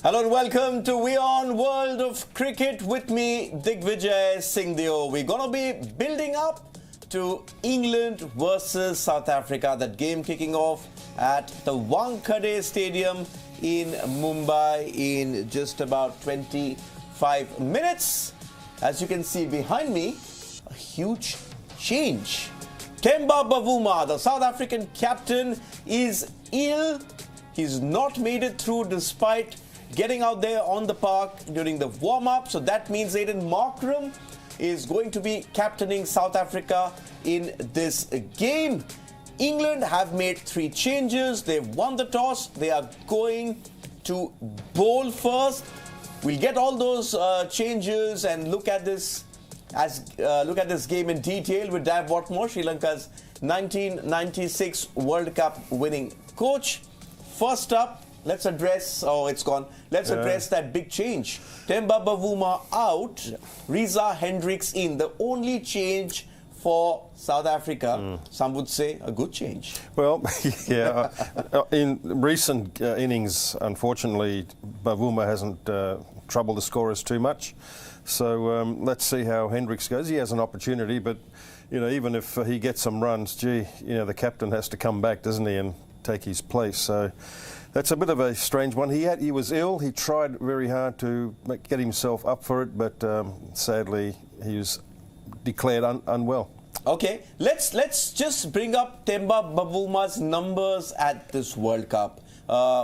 Hello and welcome to WION World of Cricket with me, Digvijay Singh. We're going to be building up to England versus South Africa. That game kicking off at the Wankhede Stadium in Mumbai in just about 25 minutes. As you can see behind me, a huge change. Temba Bavuma, the South African captain, is ill. He's not made it through despite getting out there on the park during the warm-up. So that means Aiden Markram is going to be captaining South Africa in this game. England have made 3 changes. They've won the toss. They are going to bowl first. We'll get all those changes and look at this game in detail with Dav Whatmore, Sri Lanka's 1996 World Cup winning coach. First up, let's address that big change. Temba Bavuma out, Reza Hendricks in. The only change for South Africa, some would say a good change. Well, yeah, in recent innings, unfortunately, Bavuma hasn't troubled the scorers too much. So let's see how Hendricks goes. He has an opportunity, but even if he gets some runs, the captain has to come back, doesn't he, and take his place. So that's a bit of a strange one. He was ill. He tried very hard to get himself up for it, but sadly he was declared unwell. Okay, let's just bring up Temba Bavuma's numbers at this World Cup.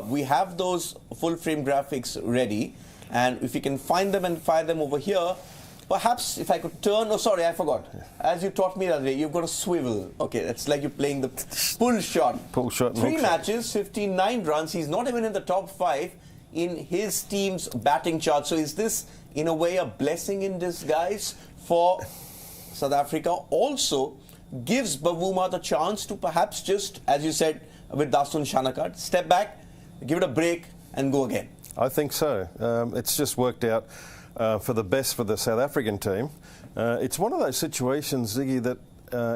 We have those full frame graphics ready, and if you can find them and fire them over here. Perhaps if I could turn... Oh, sorry, I forgot. As you taught me the other day, you've got to swivel. Okay, it's like you're playing the pull shot. Pull shot. 3 matches, 59 runs. He's not even in the top 5 in his team's batting chart. So is this, in a way, a blessing in disguise for South Africa? Also gives Bavuma the chance to perhaps just, as you said with Dasun Shanakar, step back, give it a break and go again. I think so. It's just worked out for the best for the South African team. It's one of those situations, Ziggy, that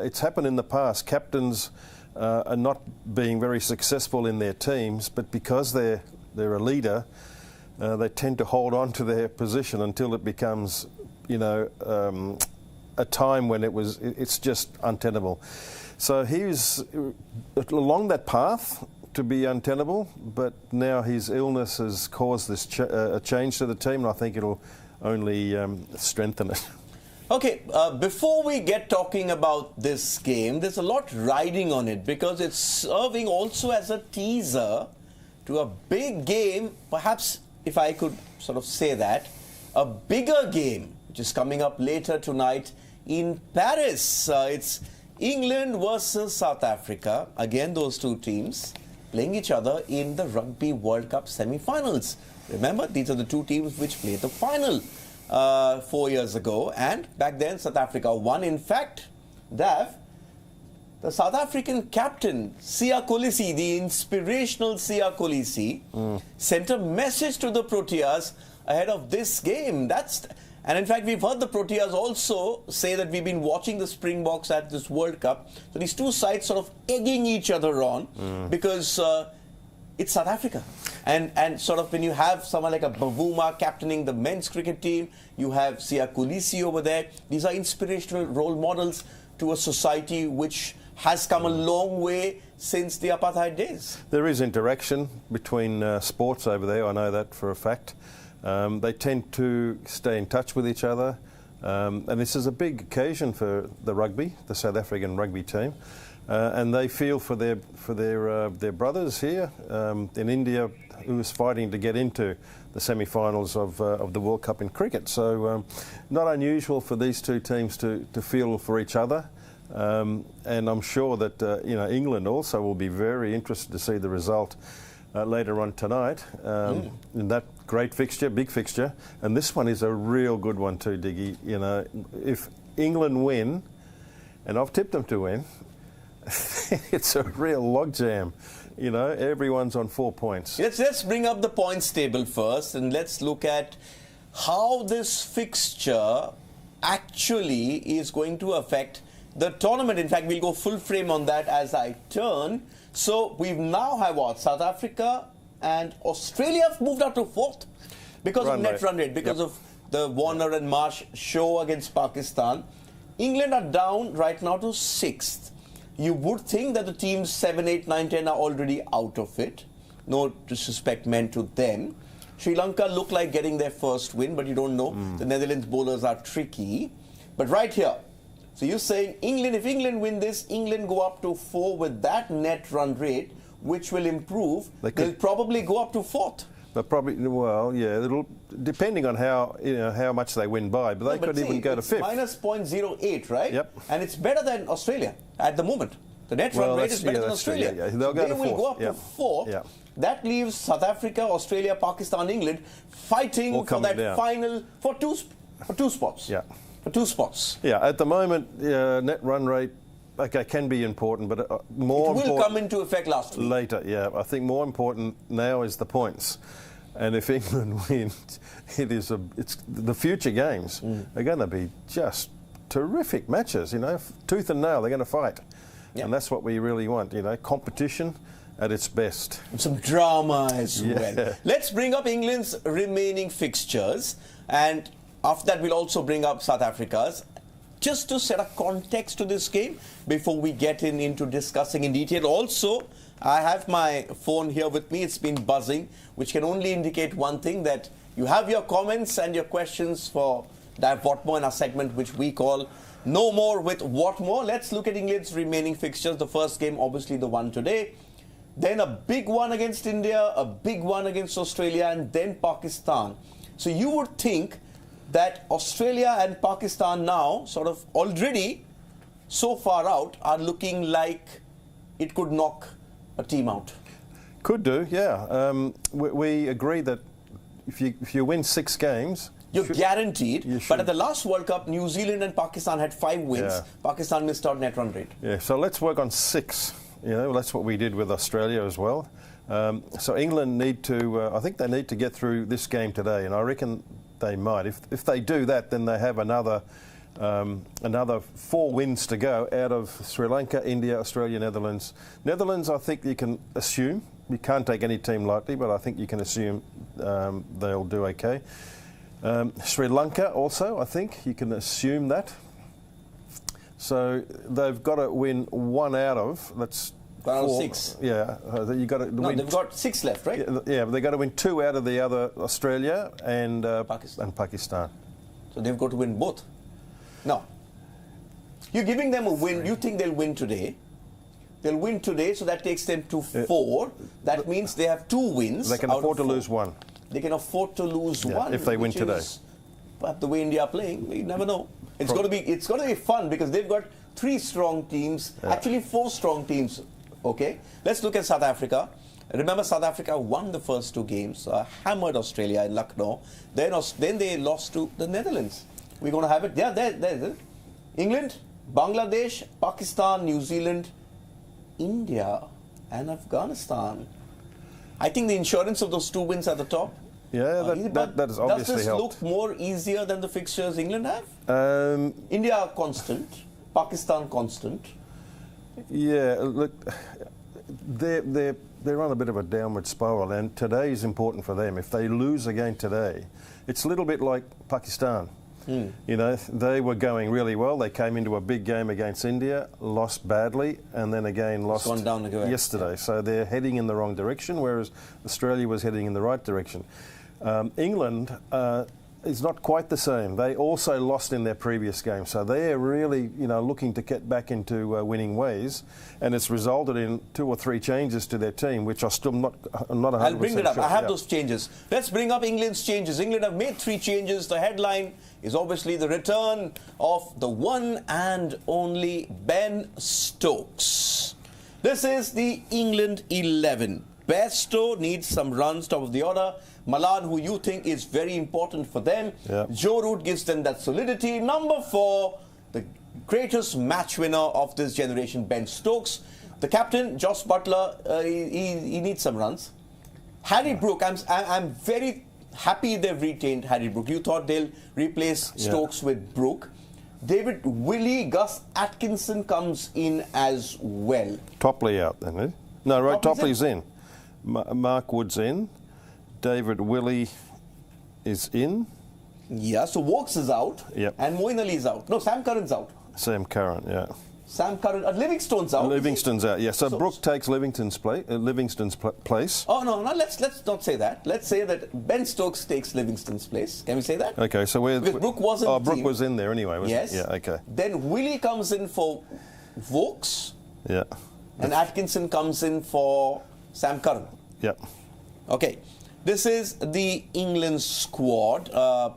it's happened in the past. Captains are not being very successful in their teams, but because they're a leader, they tend to hold on to their position until it becomes, a time when it's just untenable. So he was along that path to be untenable, but now his illness has caused this a change to the team, and I think it'll only strengthen it. Okay, before we get talking about this game, there's a lot riding on it because it's serving also as a teaser to a big game, perhaps if I could sort of say that, a bigger game which is coming up later tonight in Paris. It's England versus South Africa. Again, those 2 teams playing each other in the Rugby World Cup semi-finals. Remember, these are the 2 teams which played the final 4 years ago, and back then South Africa won. In fact, Dav, the South African captain, Siya Kolisi, the inspirational Siya Kolisi, sent a message to the Proteas ahead of this game. And in fact, we've heard the Proteas also say that we've been watching the Springboks at this World Cup. So these 2 sides sort of egging each other on because it's South Africa. And sort of when you have someone like a Bavuma captaining the men's cricket team, you have Siya Kolisi over there. These are inspirational role models to a society which has come a long way since the apartheid days. There is interaction between sports over there, I know that for a fact. They tend to stay in touch with each other, and this is a big occasion for the South African rugby team, and they feel for their brothers here in India who is fighting to get into the semi-finals of the World Cup in cricket. So not unusual for these 2 teams to feel for each other, and I'm sure that England also will be very interested to see the result later on tonight in that great fixture, big fixture. And this one is a real good one too, Diggy. If England win, and I've tipped them to win, it's a real logjam. Everyone's on 4 points. Let's bring up the points table first, and let's look at how this fixture actually is going to affect the tournament. In fact, we'll go full frame on that as I turn. So we now have what? South Africa and Australia have moved up to 4th because of net run rate, because of the Warner and Marsh show against Pakistan. England are down right now to 6th. You would think that the teams 7, 8, 9, 10 are already out of it. No disrespect meant to them. Sri Lanka look like getting their first win, but you don't know. The Netherlands bowlers are tricky. But right here, so you're saying England, if England win this, England go up to 4 with that net run rate, which will improve. They'll probably go up to 4th. But probably, well, yeah, it'll depending on how much they win by, but they could even go to 5th. Minus 0.08, right? Yep. And it's better than Australia at the moment. The net run rate is better than Australia. Yeah. They'll go to 4th. They will go up to 4th. Yeah. That leaves South Africa, Australia, Pakistan, England fighting for that final for two spots. Yeah. For 2 spots. Yeah. At the moment, net run rate, okay, can be important, but more important... It will come into effect last week. Later, yeah. I think more important now is the points. And if England wins, it's the future games are going to be just terrific matches, tooth and nail, they're going to fight. Yep. And that's what we really want, competition at its best. And some drama as well. Let's bring up England's remaining fixtures, and after that we'll also bring up South Africa's, just to set a context to this game before we get into discussing in detail. Also, I have my phone here with me. It's been buzzing, which can only indicate one thing, that you have your comments and your questions for Dav Whatmore in our segment, which we call No More with Whatmore. Let's look at England's remaining fixtures. The first game, obviously the one today. Then a big one against India, a big one against Australia, and then Pakistan. So you would think that Australia and Pakistan now, sort of already so far out, are looking like it could knock a team out. Could do, yeah. We agree that if you win 6 games, you're guaranteed. But at the last World Cup, New Zealand and Pakistan had 5 wins. Yeah. Pakistan missed out net run rate. Yeah, so let's work on 6. That's what we did with Australia as well. So England need to, I think they need to get through this game today, and I reckon they might. If they do that, then they have another 4 wins to go out of Sri Lanka, India, Australia, Netherlands. Netherlands, I think you can assume. You can't take any team lightly, but I think you can assume they'll do okay. Sri Lanka also, I think you can assume that. So they've got to win 1 out of, that's 4. 6. Yeah, you've got to win. They've got 6 left, right? Yeah, but they've got to win 2 out of the other, Australia and Pakistan. So they've got to win both. Now, you're giving them a win. You think they'll win today. They'll win today, so that takes them to 4. That means they have 2 wins. They can afford to lose 1. They can afford to lose 1 if they win today. But the way India are playing, we never know. It's going to be fun because they've got 3 strong teams, actually 4 strong teams. Okay, let's look at South Africa. Remember, South Africa won the first 2 games, hammered Australia in Lucknow. Then they lost to the Netherlands. We're going to have it. Yeah, there. England, Bangladesh, Pakistan, New Zealand, India, and Afghanistan. I think the insurance of those 2 wins at the top. Yeah, that is obviously does this helped. look more easier than the fixtures England have? India constant, Pakistan constant. Yeah, look, they're on a bit of a downward spiral, and today is important for them. If they lose again today, it's a little bit like Pakistan. They were going really well. They came into a big game against India, lost badly, and then again lost yesterday. So they're heading in the wrong direction, whereas Australia was heading in the right direction. England is not quite the same. They also lost in their previous game, so they're really, looking to get back into winning ways, and it's resulted in 2 or 3 changes to their team, which are still not 100% I'll bring it up. Sure. I have those changes. Let's bring up England's changes. England have made 3 changes. The headline is obviously the return of the one and only Ben Stokes. This is the England 11. Bairstow needs some runs, top of the order. Malan, who you think is very important for them. Yeah. Joe Root gives them that solidity. Number 4, the greatest match winner of this generation, Ben Stokes. The captain, Josh Butler, he needs some runs. Harry Brook, I'm very happy they've retained Harry Brook. You thought they'll replace Stokes with Brook. David Willey, Gus Atkinson comes in as well. Topley out then, eh? No, right, Topley's in. Mark Wood's in. David Willey is in. Yeah, so Wokes is out. Yep. And Moeen Ali is out. No, Sam Curran's out. Sam Curran, yeah. Sam Curran. Livingstone's out. Livingstone's out, yeah. So Brooke takes Livingstone's place. Oh, no, let's not say that. Let's say that Ben Stokes takes Livingstone's place. Can we say that? Okay, so where... Because Brooke wasn't. Oh, Brooke was in there anyway, wasn't Yes. he? Yeah, okay. Then Willie comes in for Wokes. Yeah. And Atkinson comes in for Sam Curran. Yep. Okay. This is the England squad.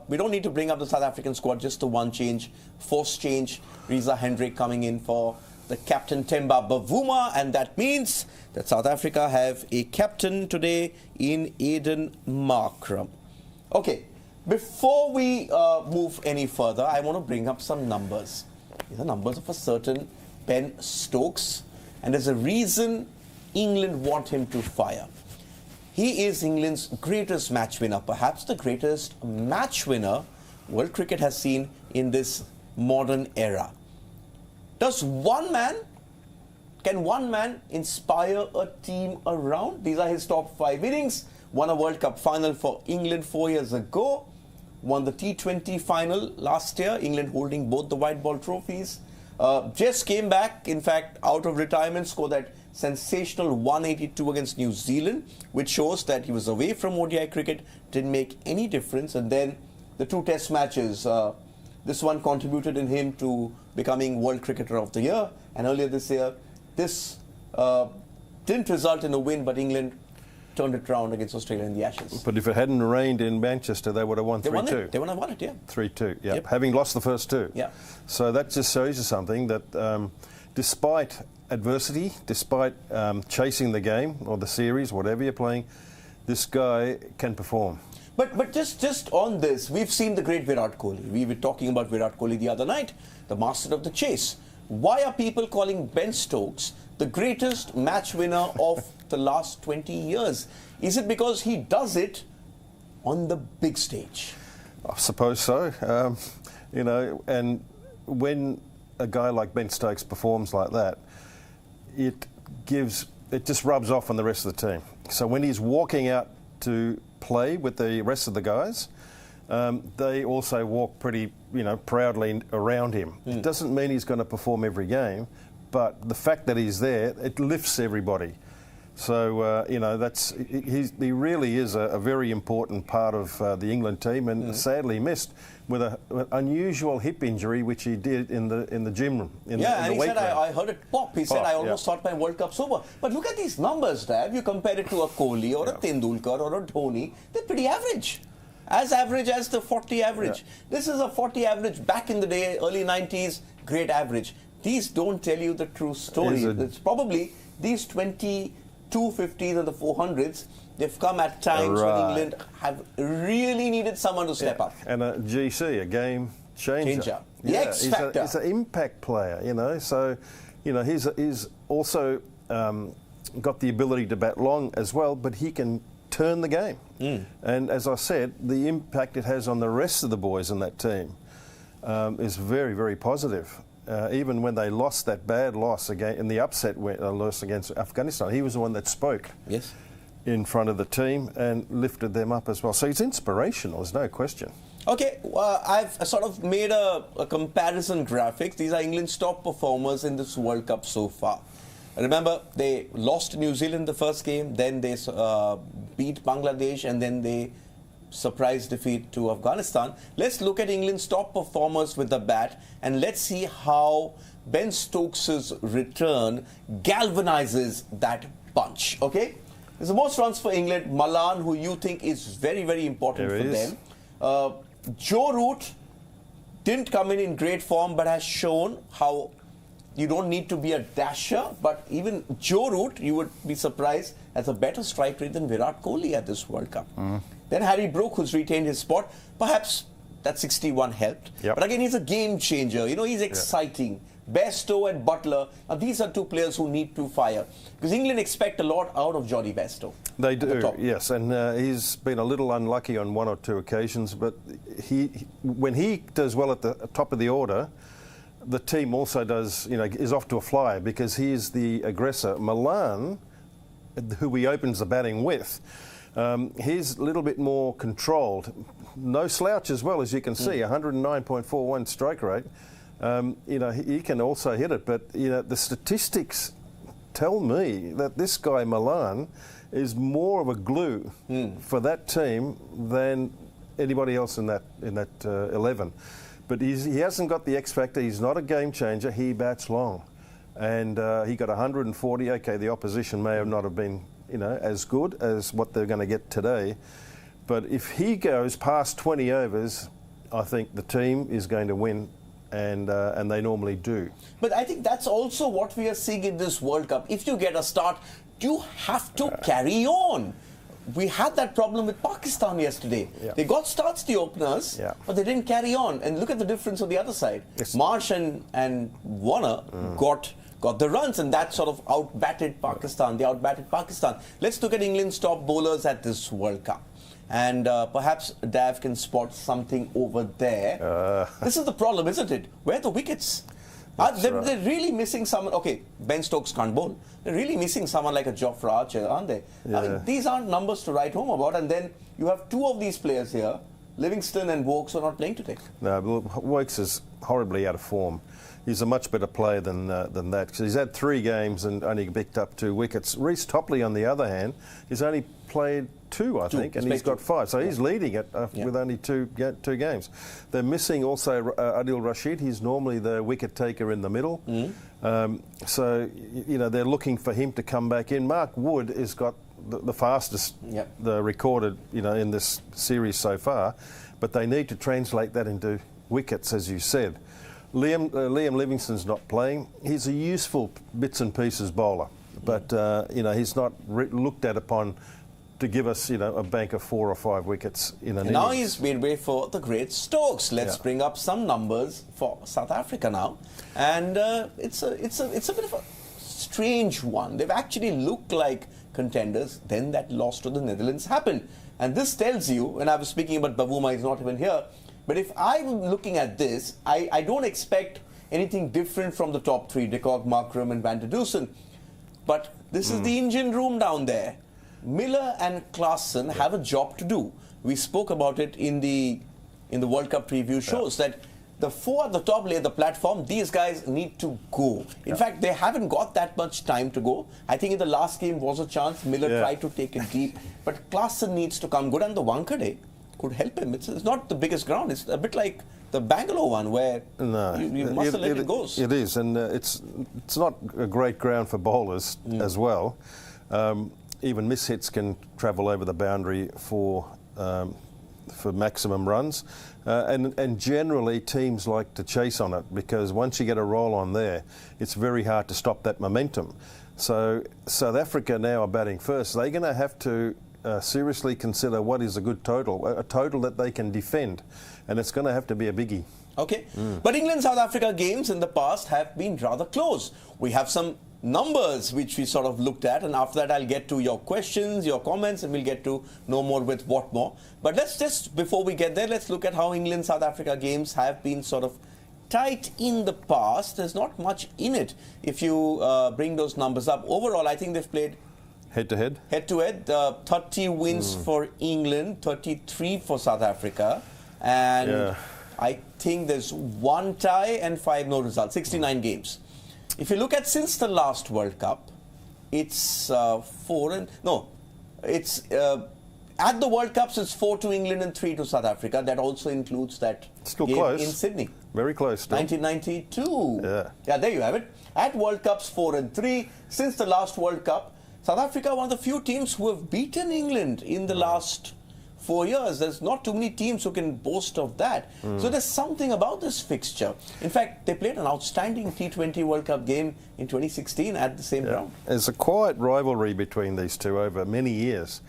We don't need to bring up the South African squad, just the one change, forced change. Reza Hendrick coming in for the captain Themba Bavuma, and that means that South Africa have a captain today in Aiden Markram. Okay, before we move any further, I want to bring up some numbers. These are numbers of a certain Ben Stokes, and there's a reason England want him to fire. He is England's greatest match winner, perhaps the greatest match winner world cricket has seen in this modern era. Can one man inspire a team around? These are his top 5 innings. Won a World Cup final for England 4 years ago. Won the T20 final last year, England holding both the white ball trophies. Just came back, in fact, out of retirement, scored that sensational 182 against New Zealand, which shows that he was away from ODI cricket, didn't make any difference. And then the 2 test matches, this one contributed in him to becoming World Cricketer of the Year. And earlier this year, this didn't result in a win, but England turned it around against Australia in the Ashes. But if it hadn't rained in Manchester, they would have won 3-2. They would have won it, yeah. 3-2, yeah. Yep. Having lost the first 2. Yeah. So that just shows you something, that despite adversity, despite chasing the game or the series, whatever you're playing, this guy can perform. But just on this, we've seen the great Virat Kohli. We were talking about Virat Kohli the other night, the master of the chase. Why are people calling Ben Stokes the greatest match winner of the last 20 years? Is it because he does it on the big stage? I suppose so. You know, and when a guy like Ben Stokes performs like that, it just rubs off on the rest of the team. So when he's walking out to play with the rest of the guys, they also walk pretty, proudly around him. It doesn't mean he's going to perform every game, but the fact that he's there, it lifts everybody. So, he really is a very important part of the England team, and sadly missed with an unusual hip injury, which he did in the gym. And he said, I heard it pop. He said, I almost thought my World Cup's over. But look at these numbers, Dav. You compare it to a Kohli or a Tendulkar or a Dhoni, they're pretty average. As average as the 40 average. Yeah. This is a 40 average back in the day, early 90s, great average. These don't tell you the true story. It's probably these 250s and the 400s, they've come at times when England have really needed someone to step up. And a GC, a game changer. The X factor. He's an impact player, So, he's also got the ability to bat long as well, but he can turn the game. And as I said, the impact it has on the rest of the boys in that team is very, very positive. Even when they lost that bad loss again in the upset loss against Afghanistan, he was the one that spoke in front of the team and lifted them up as well. So he's inspirational, there's no question. Okay, I've sort of made a comparison graphic. These are England's top performers in this World Cup so far. Remember, they lost to New Zealand the first game, then they beat Bangladesh, and then they surprise defeat to Afghanistan. Let's look at England's top performers with the bat, and let's see how Ben Stokes' return galvanizes that bunch. Okay? There's the most runs for England. Malan, who you think is very, very important for them. Joe Root didn't come in great form, but has shown how you don't need to be a dasher, but even Joe Root, you would be surprised, has a better strike rate than Virat Kohli at this World Cup. Then Harry Brook, who's retained his spot. Perhaps that 61 helped. But again, he's a game changer. He's exciting. Bairstow and Butler, now these are 2 players who need to fire. Because England expect a lot out of Johnny Bairstow. They do, yes. And he's been a little unlucky on 1 or 2 occasions. But when he does well at the top of the order, the team also does, is off to a flyer because he is the aggressor. Malan who he opens the batting with, he's a little bit more controlled. No slouch as well, as you can see, 109.41 strike rate. You know, he can also hit it, but you know the statistics tell me that this guy Milan is more of a glue for that team than anybody else in that 11. But he hasn't got the X factor. He's not a game changer. He bats long, and he got 140. Okay, the opposition may not have been as good as what they're going to get today, but if he goes past 20 overs, I think the team is going to win. And they normally do. But I think that's also what we are seeing in this World Cup. If you get a start, you have to carry on. We had that problem with Pakistan yesterday. Yeah. They got starts, the openers, but they didn't carry on. And look at the difference on the other side. Yes. Marsh and Warner got the runs, and that sort of outbatted Pakistan. They outbatted Pakistan. Let's look at England's top bowlers at this World Cup. And perhaps Dav can spot something over there. This is the problem, isn't it? Where are the wickets? They're really missing someone. Okay, Ben Stokes can't bowl. They're really missing someone like a Jofra Archer, aren't they? Yeah. I mean, these aren't numbers to write home about. And then you have two of these players here, Livingston and Wokes, are not playing today. No, Wokes is horribly out of form. He's a much better player than that, because he's had 3 games and only picked up 2 wickets. Reece Topley, on the other hand, he's only played 2, I think, and he's got 5. So he's leading it with only two games. They're missing also Adil Rashid. He's normally the wicket taker in the middle. So, they're looking for him to come back in. Mark Wood has got the fastest the recorded, in this series so far, but they need to translate that into wickets, as you said. Liam Livingston's not playing. He's a useful bits and pieces bowler, but he's not looked at upon to give us a bank of 4 or 5 wickets in an innings. Now he's made way for the great Stokes. Let's bring up some numbers for South Africa now, and it's a bit of a strange one. They've actually looked like contenders. Then that loss to the Netherlands happened, and this tells you. And I was speaking about Bavuma, he's not even here. But if I'm looking at this, I don't expect anything different from the top 3, de Kock, Markram and Van der Dusen. But this is the engine room down there. Miller and Klaassen have a job to do. We spoke about it in the World Cup preview shows that the 4 at the top lay the platform. These guys need to go. In fact, they haven't got that much time to go. I think in the last game was a chance. Miller tried to take it deep. But Klaassen needs to come good, and the Wankhede could help him. It's not the biggest ground. It's a bit like the Bangalore one, where you must let it go. It is, and it's not a great ground for bowlers as well. Even mishits can travel over the boundary for maximum runs, and generally teams like to chase on it, because once you get a roll on there, it's very hard to stop that momentum. So South Africa now are batting first. They're going to have to seriously consider what is a good total, a total that they can defend, and it's going to have to be a biggie. Okay, but England-South Africa games in the past have been rather close. We have some numbers which we sort of looked at, and after that I'll get to your questions, your comments, and we'll get to know more with Whatmore. But let's just, before we get there, let's look at how England-South Africa games have been sort of tight in the past. There's not much in it if you bring those numbers up. Overall, I think they've played head-to-head. Head-to-head, 30 wins for England, 33 for South Africa, and I think there's 1 tie and 5 no results, 69 games. If you look at since the last World Cup, it's at the World Cups it's 4 to England and 3 to South Africa. That also includes that game close. in Sydney. Very close. Still. 1992. Yeah, there you have it. At World Cups 4 and 3. Since the last World Cup, South Africa, one of the few teams who have beaten England in the last 4 years. There's not too many teams who can boast of that. So there's something about this fixture. In fact, they played an outstanding T20 World Cup game in 2016 at the same ground. There's a quiet rivalry between these two over many years.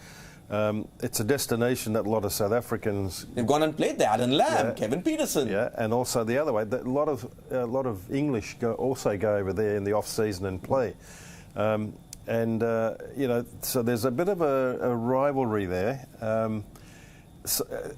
It's a destination that a lot of South Africans... They've gone and played there. Alan Lamb, Kevin Peterson. Yeah, and also the other way. A lot of English also go over there in the off-season and play. So there's a bit of a rivalry there.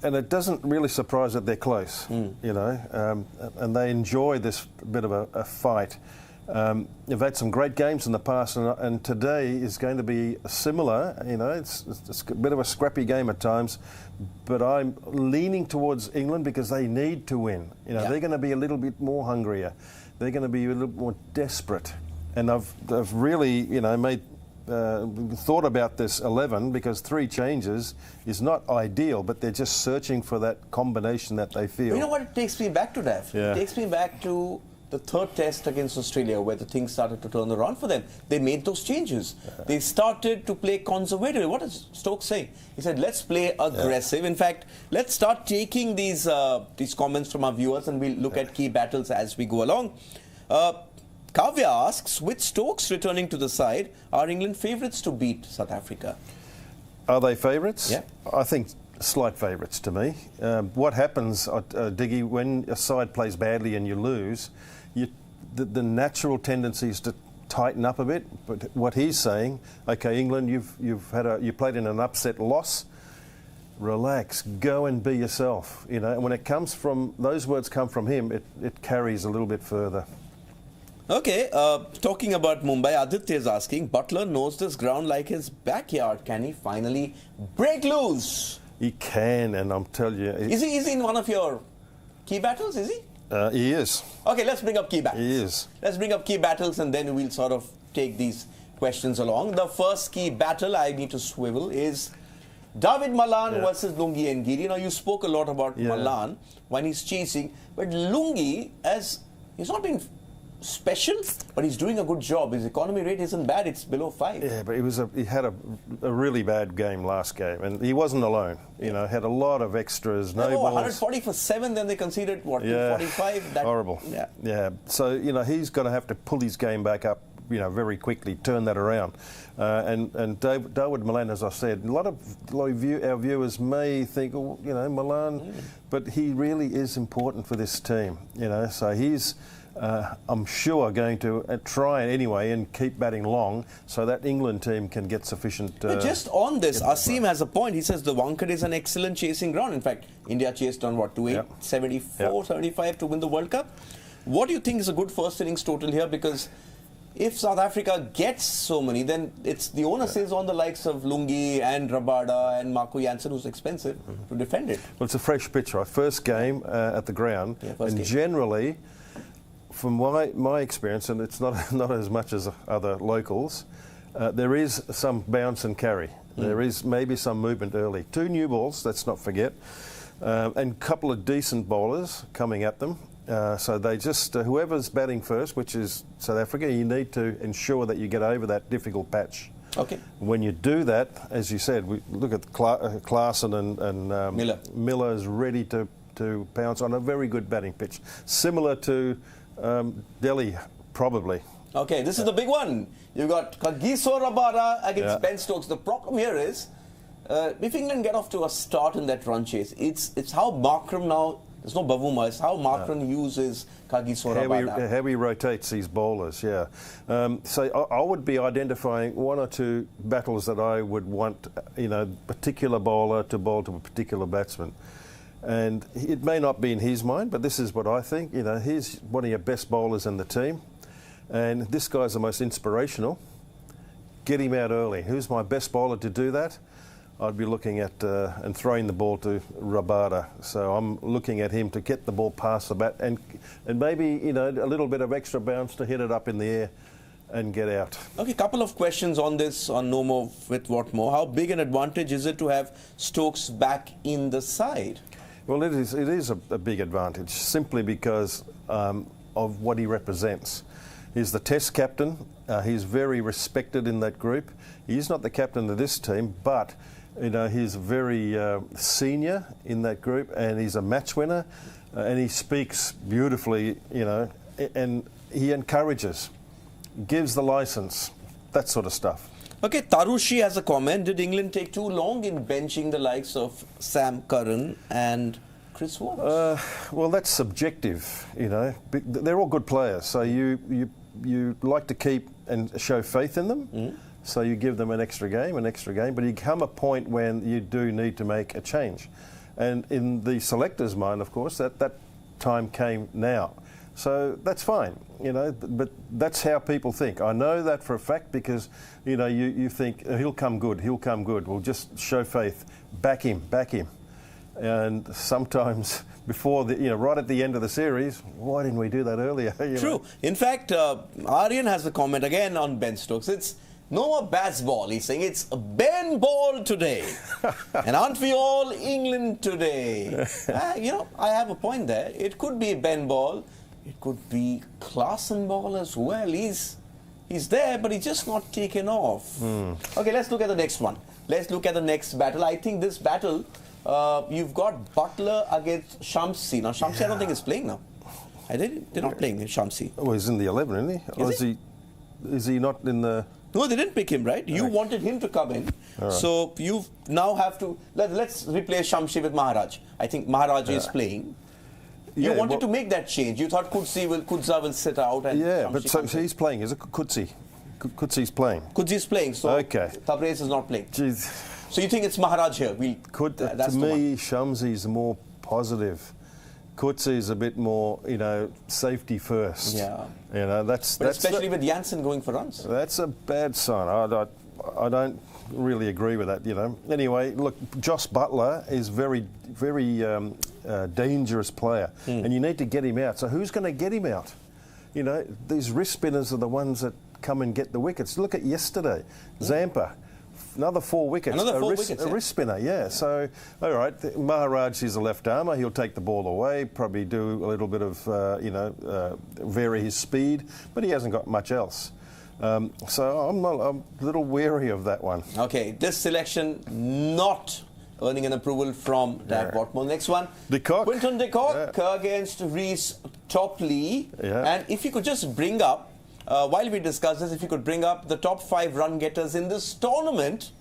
And it doesn't really surprise that they're close, and they enjoy this bit of a fight They've had some great games in the past, and today is going to be similar. You know, it's a bit of a scrappy game at times, but I'm leaning towards England because they need to win. You know, they're going to be a little bit more hungrier. They're going to be a little more desperate, and I've really, you know, thought about this 11 because 3 changes is not ideal, but they're just searching for that combination that they feel. You know what it takes me back to, Dav? Yeah. It takes me back to the 3rd test against Australia where the things started to turn around for them. They made those changes. They started to play conservative. What does Stokes say? He said, let's play aggressive. In fact, let's start taking these comments from our viewers and we'll look at key battles as we go along. Kavya asks, with Stokes returning to the side, are England favourites to beat South Africa? Are they favourites? Yeah. I think slight favourites to me. What happens, Diggy, when a side plays badly and you lose, the natural tendency is to tighten up a bit. But what he's saying, okay, England, you played in an upset loss. Relax, go and be yourself. You know, and when it comes from those words come from him, it carries a little bit further. Okay, talking about Mumbai, Aditya is asking, Butler knows this ground like his backyard. Can he finally break loose? He can, and I'm telling you... Is he in one of your key battles, is he? He is. Okay, let's bring up key battles. He is. Let's bring up key battles and then we'll sort of take these questions along. The first key battle I need to swivel is David Malan versus Lungi and Giri. Now, you spoke a lot about Malan when he's chasing, but Lungi, he's not been special, but he's doing a good job. His economy rate isn't bad, it's below 5. Yeah, but he had a really bad game last game, and he wasn't alone. You know, had a lot of extras, no balls. 140 for 7, then they conceded, what, 245? Horrible. Yeah. So, you know, he's going to have to pull his game back up, you know, very quickly, turn that around. And David Malan, as I said, a lot of our viewers may think, oh, you know, Malan, but he really is important for this team, you know, so he's... I'm sure going to try anyway and keep batting long so that England team can get sufficient... just on this, Asim has a point. He says the Wankhede is an excellent chasing ground. In fact, India chased on, what, 274, 75 to win the World Cup? What do you think is a good first innings total here? Because if South Africa gets so many, then it's the onus is on the likes of Lungi and Rabada and Marco Jansen, who's expensive, to defend it. Well, it's a fresh pitch, right? First game at the ground. And generally... From my experience, and it's not as much as other locals, there is some bounce and carry. There is maybe some movement early. 2 new balls, let's not forget, and a couple of decent bowlers coming at them. So they just, whoever's batting first, which is South Africa, you need to ensure that you get over that difficult patch. Okay. When you do that, as you said, we look at Klaasen and Miller. Miller is ready to pounce on a very good batting pitch, similar to Delhi, probably. Okay, this is the big one. You've got Kagiso Rabada against Ben Stokes. The problem here is, if England get off to a start in that run chase, it's how Markram now, there's no Bavuma, it's how Markram uses Kagiso Rabada. How he rotates these bowlers, so I would be identifying 1 or 2 battles that I would want, you know, particular bowler to bowl to a particular batsman. And it may not be in his mind, but this is what I think. You know, he's one of your best bowlers in the team. And this guy's the most inspirational. Get him out early. Who's my best bowler to do that? I'd be looking at and throwing the ball to Rabada. So I'm looking at him to get the ball past the bat and maybe, you know, a little bit of extra bounce to hit it up in the air and get out. Okay, couple of questions on this, on No More with Whatmore. How big an advantage is it to have Stokes back in the side? Well, it is a big advantage, simply because of what he represents. He's the Test captain. He's very respected in that group. He's not the captain of this team, but you know, he's very senior in that group, and he's a match winner, and he speaks beautifully, you know, and he encourages, gives the licence, that sort of stuff. Okay, Tarushi has a comment. Did England take too long in benching the likes of Sam Curran and Chris Woakes? Well, that's subjective, you know. They're all good players, so you like to keep and show faith in them. So you give them an extra game, but you come a point when you do need to make a change. And in the selector's mind, of course, that time came now. So that's fine, you know, but that's how people think. I know that for a fact because, you know, you think he'll come good, we'll just show faith, back him. And sometimes before the, you know, right at the end of the series, why didn't we do that earlier? True. In fact, Aryan has a comment again on Ben Stokes. It's no more Baz ball. He's saying it's a Ben ball today. And aren't we all England today? You know, I have a point there. It could be Ben ball. It could be Klaasen ball as well. He's there, but he's just not taken off. Okay, let's look at the next one. Let's look at the next battle. I think this battle... you've got Butler against Shamsi. Now, Shamsi, I don't think is playing now. They're not playing Shamsi. Oh, he's in the 11, isn't he? Is he not in the... No, they didn't pick him, right? You wanted him to come in. Right. So you now have to... Let's replace Shamsi with Maharaj. I think Maharaj is playing. You wanted to make that change. You thought Kudza will sit out. And yeah, but so he's playing. Is it Kudzi? Kudzi's playing. Kudzi's playing. So Tabrez is not playing. Jeez. So you think it's Maharaj here? To me, Shamsi's more positive. Kudzi's a bit more, you know, safety first. Yeah. You know, but especially with Janssen going for runs. That's a bad sign. I don't really agree with that, you know. Anyway, look, Josh Butler is very dangerous player, and you need to get him out. So who's going to get him out? You know, these wrist spinners are the ones that come and get the wickets. Look at yesterday, Zampa. Another 4 wickets. A wrist spinner, yeah. So, all right, Maharaj is a left armer. He'll take the ball away, probably do a little bit of, vary his speed, but he hasn't got much else. So I'm a little wary of that one. Okay, this selection not earning an approval from Dav Whatmore. Next one, Quinton de Kock against Reece Topley. Yeah. And if you could just bring up, while we discuss this, if you could bring up the top 5 run getters in this tournament,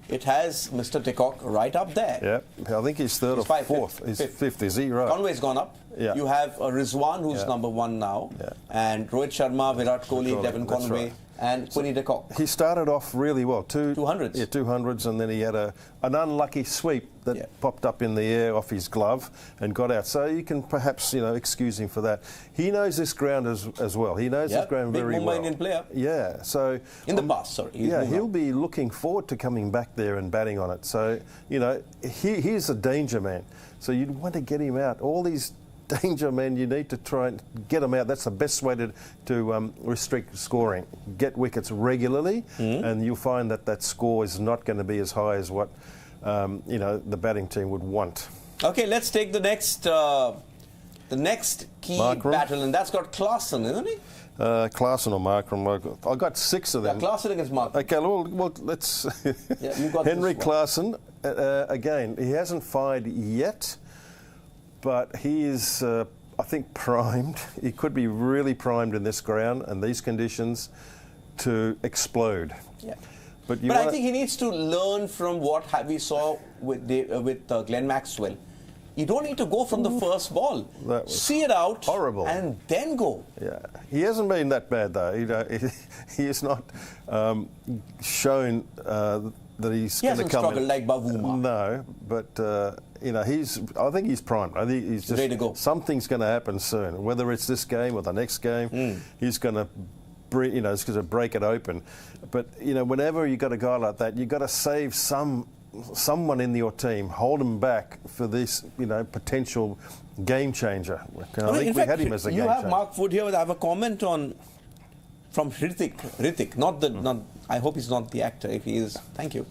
it has Mr. de Kock right up there. Yeah, I think he's third or fourth. He's fifth, is he? Right. Conway's gone up. Yeah. You have Rizwan, who's number 1 now, and Rohit Sharma, Virat Kohli, Devon Conway, and Quinny de Kock. He started off really well. 200s. Yeah, 200s, and then he had an unlucky sweep that popped up in the air off his glove and got out. So you can perhaps, you know, excuse him for that. He knows this ground as well. He knows this ground very well. Big Mumbai Indian player. Yeah, so... In the past, sorry. He'll be looking forward to coming back there and batting on it. So, you know, he's a danger man. So you'd want to get him out. All these danger men, you need to try and get them out. That's the best way to restrict scoring. Get wickets regularly, and you'll find that score is not going to be as high as what the batting team would want. Okay, let's take the next key battle, and that's got Klaasen, isn't it? Klaasen or Markram. I got 6 of them. Klaasen against Markram. Okay, well let's. You got Henry Klaasen again. He hasn't fired yet. But he is, I think, primed. He could be really primed in this ground and these conditions to explode. Yeah. But I think he needs to learn from what we saw with Glenn Maxwell. You don't need to go from the first ball. See it out. Horrible. And then go. Yeah. He hasn't been that bad, though. You know, he has not shown that he's going to come in. He hasn't struggled like Bavuma. No, but... I think he's primed. I think he's just ready to go. Something's going to happen soon. Whether it's this game or the next game, he's going to, it's going to break it open. But whenever you got a guy like that, you got to save someone in your team, hold him back for this, potential game changer. I think we had him as a game changer. You have Mark Wood here. I have a comment from Hrithik. I hope he's not the actor. If he is, thank you.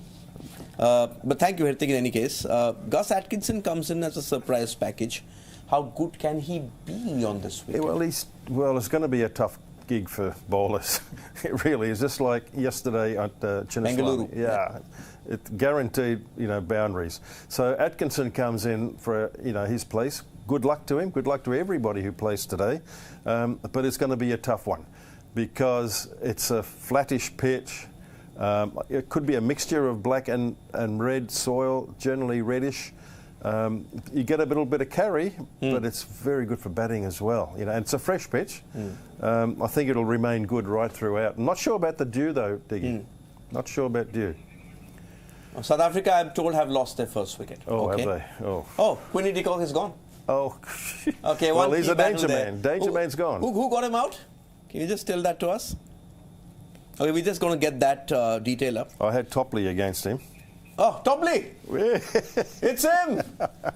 But thank you, Hrithik, in any case. Gus Atkinson comes in as a surprise package. How good can he be on this week? Well, it's going to be a tough gig for bowlers. It really is. Just like yesterday at Chinnaslamy. Yeah. It's guaranteed, boundaries. So Atkinson comes in for, his place. Good luck to him. Good luck to everybody who plays today. But it's going to be a tough one because it's a flattish pitch. It could be a mixture of black and red soil, generally reddish. You get a little bit of carry, but it's very good for batting as well. And it's a fresh pitch. I think it'll remain good right throughout. I'm not sure about the dew, though, Diggy. Not sure about dew. South Africa, I'm told, have lost their first wicket. Oh, okay. Have they? Oh, Quinny de Kock is gone. Oh, Okay, well, one he's key a battle danger there. man. Danger man's gone. Who got him out? Can you just tell that to us? Okay, we're just going to get that detail up. I had Topley against him. Oh, Topley! It's him!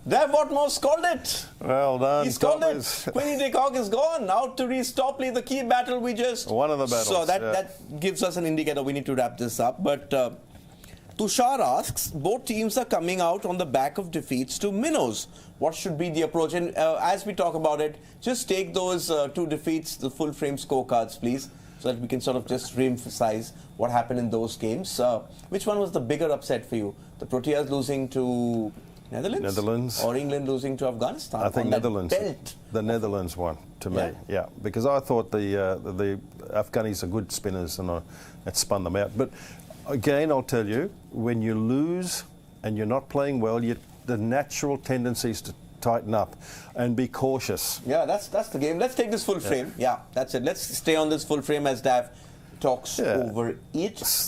Dav Whatmore scored it! Well done. He scored it! Topley's- Quinny de Kock is gone. Now to reach Topley, the key battle we just... One of the battles, So that, yeah. that gives us an indicator. We need to wrap this up. But Tushar asks, both teams are coming out on the back of defeats to minnows. What should be the approach? And as we talk about it, just take those two defeats, the full frame scorecards, please, so that we can sort of just re-emphasize what happened in those games. Which one was the bigger upset for you? The Proteas losing to Netherlands? Or England losing to Afghanistan? I think Netherlands. Belt? The Netherlands won, to me. Yeah, because I thought the Afghanis are good spinners and it spun them out. But again, I'll tell you, when you lose and you're not playing well, the natural tendency is to tighten up and be cautious. Yeah, that's the game. Let's take this full frame. Yeah, that's it. Let's stay on this full frame as Dav talks over it.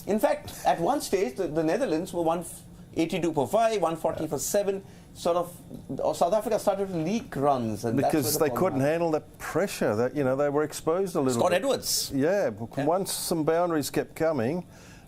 In fact, at one stage, the Netherlands were 182 for 5, 140 for 7. Sort of, South Africa started to leak runs. And Because they couldn't handle the pressure. That they were exposed a little Scott bit. Edwards. Yeah, once some boundaries kept coming,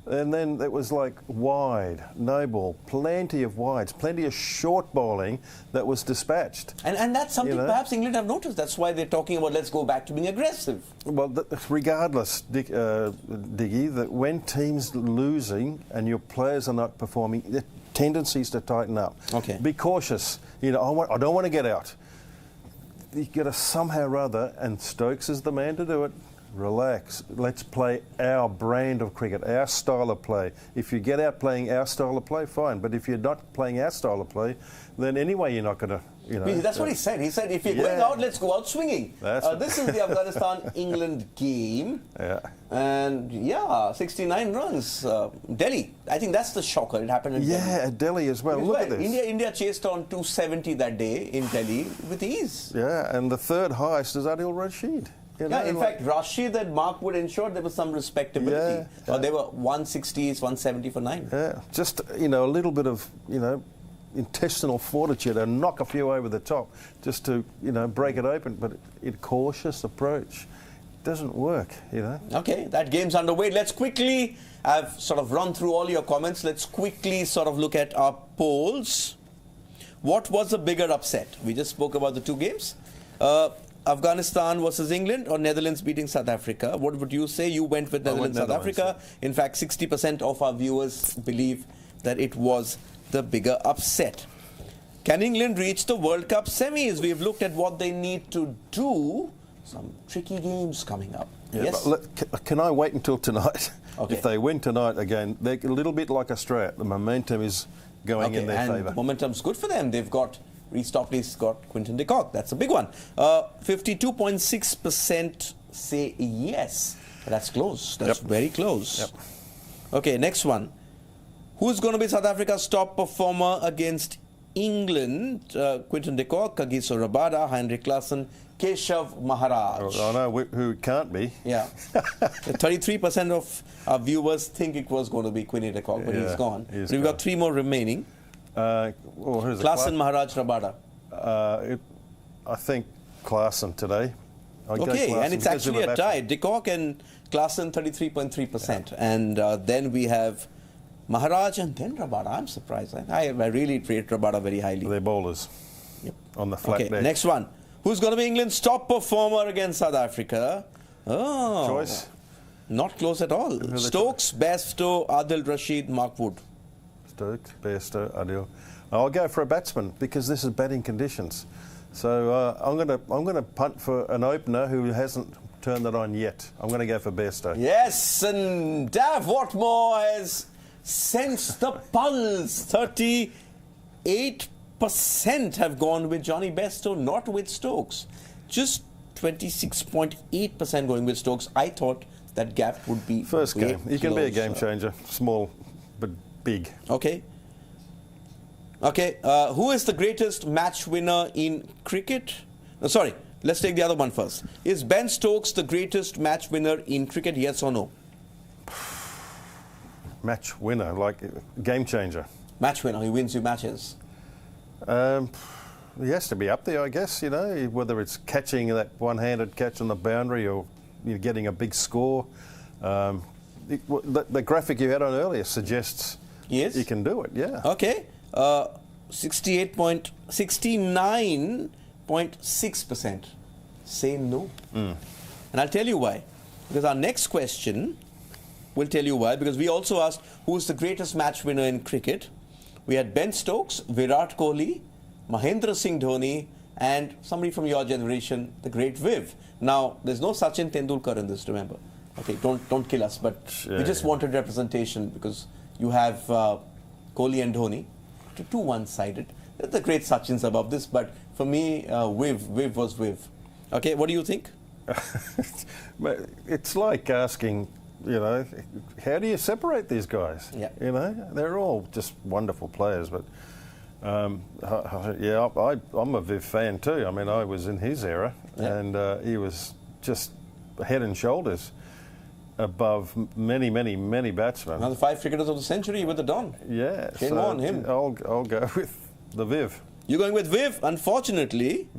and then it was like wide, no ball, plenty of wides, plenty of short bowling that was dispatched. And that's something perhaps England have noticed. That's why they're talking about let's go back to being aggressive. Well, regardless, Diggy, that when teams losing and your players are not performing, the tendencies to tighten up. Okay. Be cautious. I don't want to get out. You've got to somehow or other, and Stokes is the man to do it. Relax. Let's play our brand of cricket, our style of play. If you get out playing our style of play, fine. But if you're not playing our style of play, then anyway you're not going to, That's what he said. He said, if you're going out, let's go out swinging. This is the Afghanistan-England game. Yeah. And, 69 runs. Delhi, I think that's the shocker. It happened in Delhi. Yeah, at Delhi as well. Look at this. India chased on 270 that day in Delhi with ease. Yeah, and the third highest is Adil Rashid. In fact, Rashid and Mark would ensure there was some respectability. They were 160s, 170 for 9. Yeah, just, a little bit of, intestinal fortitude and knock a few over the top just to, break it open. But a cautious approach doesn't work, Okay, that game's underway. Let's quickly, I've sort of run through all your comments. Let's quickly sort of look at our polls. What was the bigger upset? We just spoke about the two games. Afghanistan versus England or Netherlands beating South Africa? What would you say? You went with Netherlands, South Africa. In fact, 60% of our viewers believe that it was the bigger upset. Can England reach the World Cup semis? We've looked at what they need to do. Some tricky games coming up. Yes? Can I wait until tonight? Okay. If they win tonight again, they're a little bit like Australia. The momentum is going in their favour. Momentum's good for them. They've got Reece Topley's got Quinton de Kock. That's a big one. 52.6% say yes. That's close. That's very close. Yep. Okay, next one. Who's going to be South Africa's top performer against England? Quinton de Kock, Kagiso Rabada, Heinrich Klaasen, Keshav Maharaj. I know who it can't be. Yeah. 33% of our viewers think it was going to be Quinton de Kock, but he's gone. We've got 3 more remaining. Klaasen, Maharaj, Rabada. I think Klaasen today. And it's actually a tie. De Kock and Klaasen 33.3%. And then we have Maharaj and then Rabada. I'm surprised. I really rate Rabada very highly. They're bowlers on the flat deck. Next one. Who's going to be England's top performer against South Africa? Oh. Choice? Not close at all. Stokes, Bairstow, Adil Rashid, Mark Wood. Stokes, Bairstow, Adil. I'll go for a batsman because this is batting conditions. So I'm going to punt for an opener who hasn't turned it on yet. I'm going to go for Bairstow. Yes, and Dav Whatmore has sensed the pulse. 38% have gone with Johnny Bairstow, not with Stokes. Just 26.8% going with Stokes. I thought that gap would be first game. He can be a game changer. Small, but big. Okay. Who is the greatest match winner in cricket? No, sorry, let's take the other one first. Is Ben Stokes the greatest match winner in cricket, yes or no? Match winner, like game changer. Match winner, he wins you matches. he has to be up there, I guess, you know, whether it's catching that one-handed catch on the boundary or getting a big score. The graphic you had on earlier suggests yes, he can do it, yeah. Okay. 69.6% say no. And I'll tell you why. Because our next question will tell you why. Because we also asked who's the greatest match winner in cricket. We had Ben Stokes, Virat Kohli, Mahendra Singh Dhoni, and somebody from your generation, the great Viv. Now, there's no Sachin Tendulkar in this, remember. Okay, don't kill us, but we just wanted representation because you have Kohli and Dhoni, two one-sided. The great Sachin's above this, but for me, Viv was Viv. Okay, what do you think? It's like asking, you know, how do you separate these guys? Yeah. You know, they're all just wonderful players, but yeah, I'm a Viv fan too. I mean, I was in his era, and he was just head and shoulders above many batsmen. Now the 5 cricketers of the century with the Don. Yeah, Shame on him. I'll go with the Viv. You're going with Viv. Unfortunately,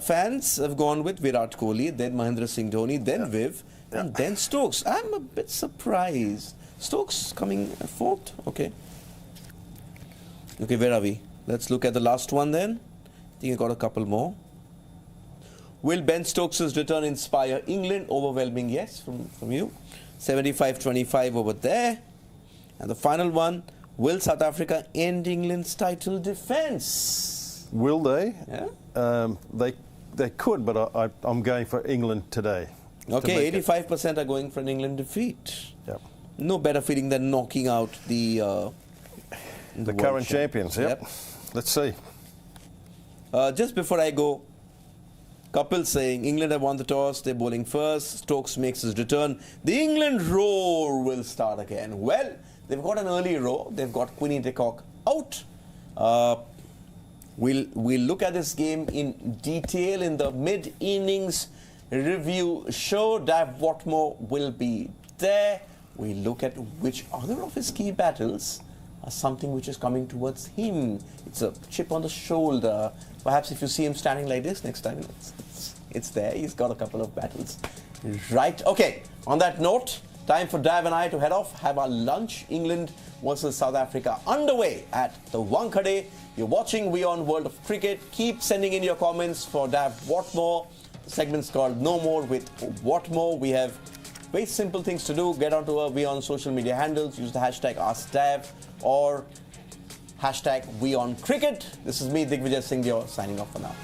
fans have gone with Virat Kohli, then Mahendra Singh Dhoni, then Viv, and then Stokes. I'm a bit surprised. Stokes coming 4th? Okay. Okay, where are we? Let's look at the last one then. I think I got a couple more. Will Ben Stokes' return inspire England? Overwhelming yes from you. 75-25 over there. And the final one, will South Africa end England's title defence? Will they? Yeah. They could, but I'm going for England today. Okay, 85% are going for an England defeat. Yep. No better feeling than knocking out the current champions. Yep. Let's see. Just before I go, Kapil saying England have won the toss, they're bowling first. Stokes makes his return. The England roar will start again. Well, they've got an early roar. They've got Quinny de Kock out. We'll look at this game in detail in the mid-innings review show. Dav Whatmore will be there. We look at which other of his key battles are something which is coming towards him. It's a chip on the shoulder. Perhaps if you see him standing like this next time, it's there. He's got a couple of battles. Right. Okay. On that note, time for Dav and I to head off, have our lunch. England versus South Africa underway at the Wankhede. You're watching WION World of Cricket. Keep sending in your comments for Dav Whatmore. The segment's called No More with Whatmore. We have very simple things to do. Get onto our WION social media handles. Use the hashtag AskDav or hashtag WION Cricket. This is me, Digvijay Singh, signing off for now.